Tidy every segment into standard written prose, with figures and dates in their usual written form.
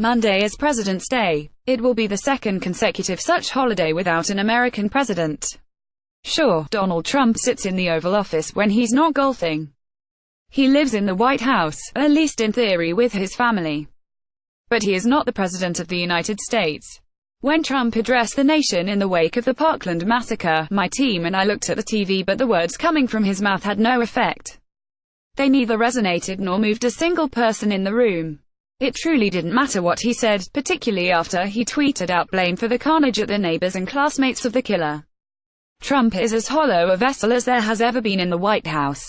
Monday is President's Day. It will be the second consecutive such holiday without an American president. Sure, Donald Trump sits in the Oval Office when he's not golfing. He lives in the White House, at least in theory, with his family. But he is not the President of the United States. When Trump addressed the nation in the wake of the Parkland massacre, my team and I looked at the TV, but the words coming from his mouth had no effect. They neither resonated nor moved a single person in the room. It truly didn't matter what he said, particularly after he tweeted out blame for the carnage at the neighbors and classmates of the killer. Trump is as hollow a vessel as there has ever been in the White House.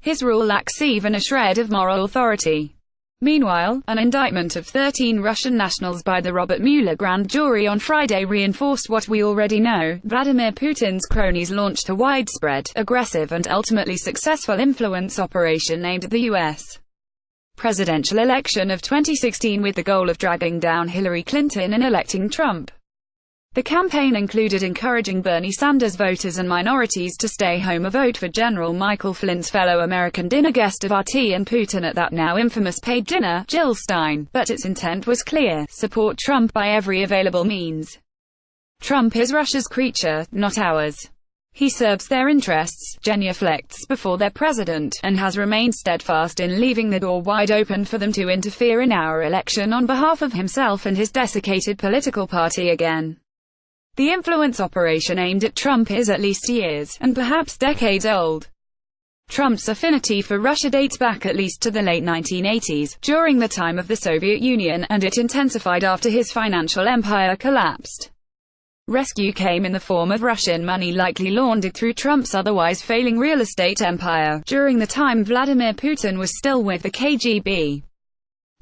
His rule lacks even a shred of moral authority. Meanwhile, an indictment of 13 Russian nationals by the Robert Mueller grand jury on Friday reinforced what we already know. Vladimir Putin's cronies launched a widespread, aggressive and ultimately successful influence operation aimed at the U.S. presidential election of 2016 with the goal of dragging down Hillary Clinton and electing Trump. The campaign included encouraging Bernie Sanders voters and minorities to stay home or vote for General Michael Flynn's fellow American dinner guest of RT and Putin at that now infamous paid dinner, Jill Stein, but its intent was clear: support Trump by every available means. Trump is Russia's creature, not ours. He serves their interests, genuflects before their president, and has remained steadfast in leaving the door wide open for them to interfere in our election on behalf of himself and his desiccated political party again. The influence operation aimed at Trump is at least years, and perhaps decades old. Trump's affinity for Russia dates back at least to the late 1980s, during the time of the Soviet Union, and it intensified after his financial empire collapsed. Rescue came in the form of Russian money likely laundered through Trump's otherwise failing real estate empire, during the time Vladimir Putin was still with the KGB.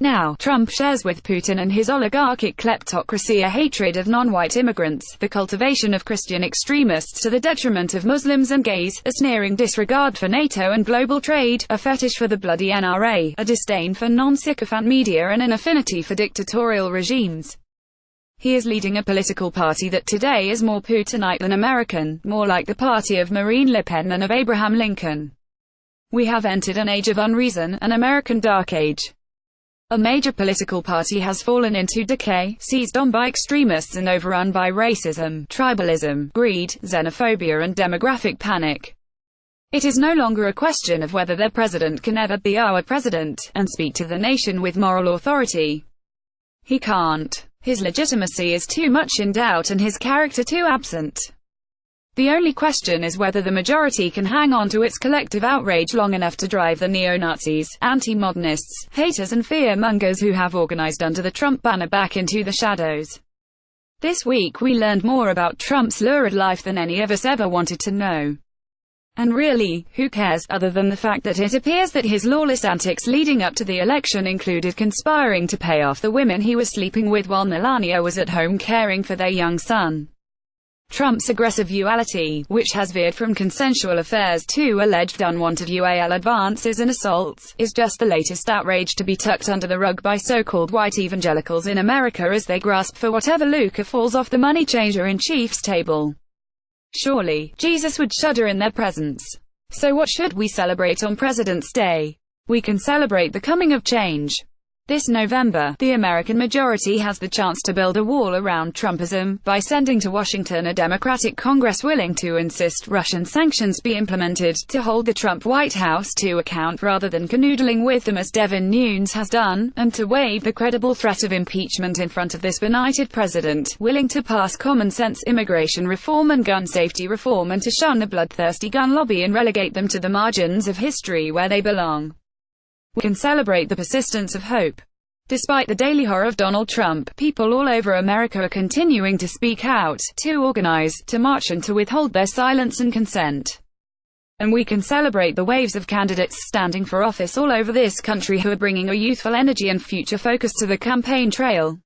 Now, Trump shares with Putin and his oligarchic kleptocracy a hatred of non-white immigrants, the cultivation of Christian extremists to the detriment of Muslims and gays, a sneering disregard for NATO and global trade, a fetish for the bloody NRA, a disdain for non-sycophant media and an affinity for dictatorial regimes. He is leading a political party that today is more Putinite than American, more like the party of Marine Le Pen than of Abraham Lincoln. We have entered an age of unreason, an American dark age. A major political party has fallen into decay, seized on by extremists and overrun by racism, tribalism, greed, xenophobia and demographic panic. It is no longer a question of whether their president can ever be our president, and speak to the nation with moral authority. He can't. His legitimacy is too much in doubt and his character too absent. The only question is whether the majority can hang on to its collective outrage long enough to drive the neo-Nazis, anti-modernists, haters and fear-mongers who have organized under the Trump banner back into the shadows. This week we learned more about Trump's lurid life than any of us ever wanted to know. And really, who cares, other than the fact that it appears that his lawless antics leading up to the election included conspiring to pay off the women he was sleeping with while Melania was at home caring for their young son. Trump's aggressive duality, which has veered from consensual affairs to alleged unwanted UAL advances and assaults, is just the latest outrage to be tucked under the rug by so-called white evangelicals in America as they grasp for whatever lucre falls off the money changer-in-chief's table. Surely, Jesus would shudder in their presence. So what should we celebrate on President's Day? We can celebrate the coming of change. This November, the American majority has the chance to build a wall around Trumpism, by sending to Washington a Democratic Congress willing to insist Russian sanctions be implemented, to hold the Trump White House to account rather than canoodling with them as Devin Nunes has done, and to waive the credible threat of impeachment in front of this benighted president, willing to pass common-sense immigration reform and gun safety reform and to shun the bloodthirsty gun lobby and relegate them to the margins of history where they belong. We can celebrate the persistence of hope. Despite the daily horror of Donald Trump, people all over America are continuing to speak out, to organize, to march and to withhold their silence and consent. And we can celebrate the waves of candidates standing for office all over this country who are bringing a youthful energy and future focus to the campaign trail.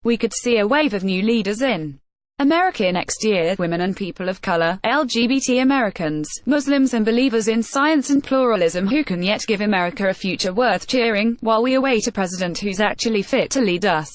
We could see a wave of new leaders in America next year, women and people of color, LGBT Americans, Muslims and believers in science and pluralism who can yet give America a future worth cheering, while we await a president who's actually fit to lead us.